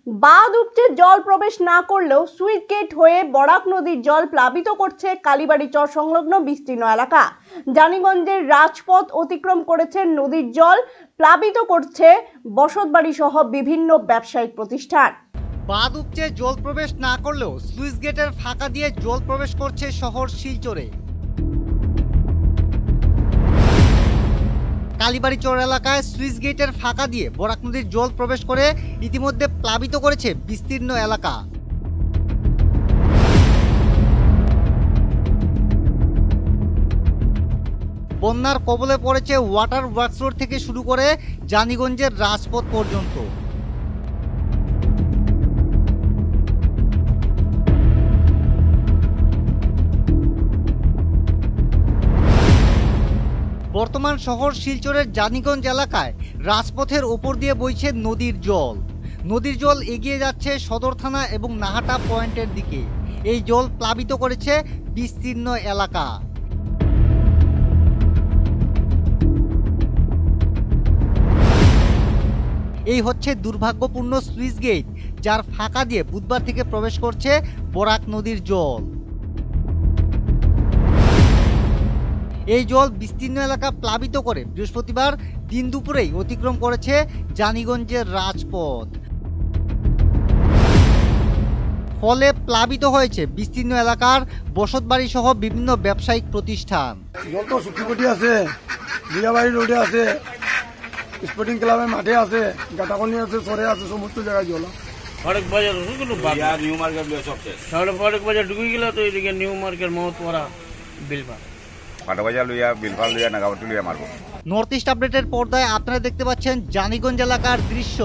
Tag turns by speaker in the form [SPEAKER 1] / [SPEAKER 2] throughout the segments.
[SPEAKER 1] বাঁধ উপচে জল প্রবেশ না করলেও সুইচ গেট হয়ে বরাক নদীর জল প্লাবিত করছে কালীবাড়ি চর সংলগ্ন বিস্তীর্ণ এলাকা। জানিগঞ্জের রাজপথ অতিক্রম করেছে নদীর জল, প্লাবিত করছে বসতবাড়ি সহ বিভিন্ন ব্যবসায়িক প্রতিষ্ঠান।
[SPEAKER 2] বাঁধ উপচে জল প্রবেশ না করলেও সুইচ গেটের ফাঁকা দিয়ে জল প্রবেশ করছে শহর শিলচরে। কালীবাড়ি চর এলাকায় সুইচ গেটের ফাঁকা দিয়ে বরাক নদীর জল প্রবেশ করে ইতিমধ্যে প্লাবিত করেছে বিস্তীর্ণ এলাকা। বন্যার কবলে পড়েছে ওয়াটার ওয়ার্কস রোড থেকে শুরু করে জানিগঞ্জের রাজপথ পর্যন্ত। বর্তমান শহর শিলচরের জানিগঞ্জ এলাকায় রাজপথের ওপর দিয়ে বইছে নদীর জল। নদীর জল এগিয়ে যাচ্ছে সদর থানা এবং নাহাটা পয়েন্টের দিকে। এই জল প্লাবিত করেছে বিস্তীর্ণ এলাকা। এই হচ্ছে দুর্ভাগ্যপূর্ণ সুইচ গেট, যার ফাঁকা দিয়ে বুধবার থেকে প্রবেশ করছে বরাক নদীর জল। এই জল বিস্তীর্ণ এলাকা প্লাবিত করে বৃহস্পতিবার দিন দুপুরেই অতিক্রম করেছে জানিগঞ্জের রাজপথ। ফলে প্লাবিত হয়েছে বিস্তীর্ণ এলাকার বসতবাড়ি সহ বিভিন্ন ব্যবসায়িক প্রতিষ্ঠান।
[SPEAKER 3] জল তো সুখিপটি আছে, বিয়াবাড়ি রোডে আছে, স্পোর্টিং ক্লাবের মাঠে আছে, গাটাকনি আছে, সরে আছে, সমস্ত জায়গায় জল।
[SPEAKER 4] ফারুক বাজার নিউ মার্কেট ফারুক বাজার ঢুকে গেল তো এদিকে New Market Mohotpara Bilpara
[SPEAKER 2] North East আপডেটের পর্দায় আপনারা দেখতে পাচ্ছেন জানিগঞ্জ এলাকার দৃশ্য।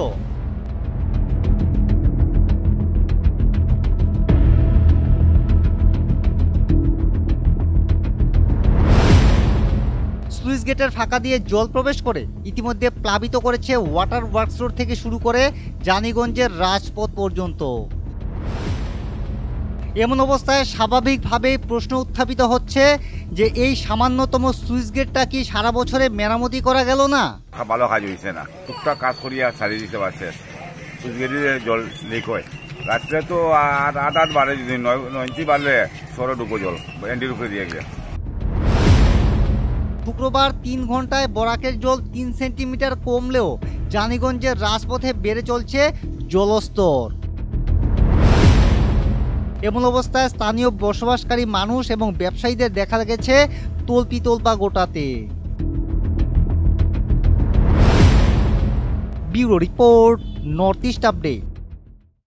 [SPEAKER 2] সুইচ গেটের ফাঁকা দিয়ে জল প্রবেশ করে ইতিমধ্যে প্লাবিত করেছে ওয়াটার ওয়ার্কস রোড থেকে শুরু করে জানিগঞ্জের রাজপথ পর্যন্ত। এমন অবস্থায় স্বাভাবিকভাবে প্রশ্ন উত্থাপিত হচ্ছে যে এই সামান্যতম সুইচ গেটটা কি সারা বছরে মেরামতি করা গেল না?
[SPEAKER 5] ভালো কাজ হয়েছে না, টুকটাক কাজ করিয়া ছাড়িয়ে দিতে পারছে। সুইচ গেটে জল লিক হয় রাত্রে তো আট বাড়ে, যদি 9 বাড়লে সরো ঢুকো জল এন্ডির উপরে দিয়ে গেছে।
[SPEAKER 2] শুক্রবার 3 ঘন্টায় বরাকের জল 3 সেন্টিমিটার কমলেও জানিগঞ্জের রাজপথে বেড়ে চলছে জলস্তর। এমন অবস্থায় স্থানীয় বসবাসকারী মানুষ এবং ব্যবসায়ীদের দেখা গেছে তল্পা গোটাতে। Bureau report, North East update.